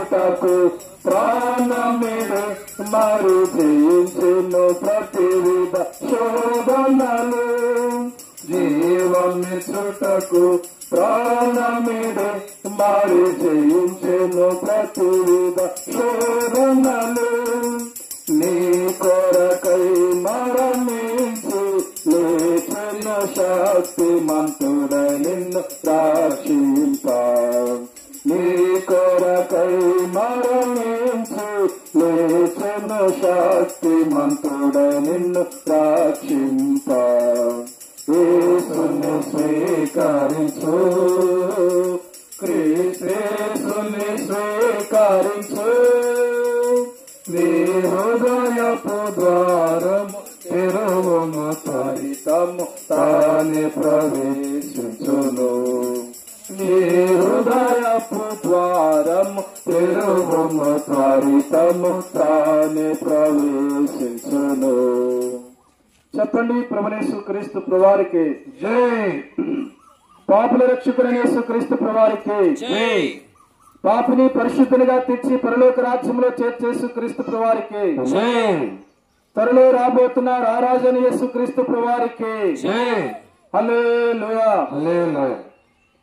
చుటకు ప్రాణమిడే మరి జయించెను ప్రతి విధ శోధనలు జీవమిచ్చుటకు ప్రాణమిడే మరి జయించెను ప్రతి విధ శోధనలు నీ కొరకై మరణించి లేచిన శక్తిమంతుడై నిన్ను రక్షింప నీ కొరకై మరణించి లేచిన శక్తిమంతుడై నిన్ను రక్షింప యేసుని స్వీకరించు క్రీస్తుని స్వీకరించు నీ హృదయపు ద్వారము తెరువుము త్వరితము తానే ప్రవేశించును నీ హృదయపు ద్వారము తెరువుము త్వరితము తానే ప్రవేశించును. చెప్పండి, ప్రభునేసు క్రీస్తు ప్రభువారికి జై. పాపుల రక్షకుడైన యేసు క్రీస్తు ప్రభువారికి జై. పాపిని పరిశుద్ధునిగా తెచ్చి పరలోక రాజ్యంలో చేర్చేసు క్రీస్తు ప్రభువారికి జై. త్వరలో రాబోతున్న రారాజు యేసు క్రీస్తు ప్రభువారికి జై. హల్లెలూయా.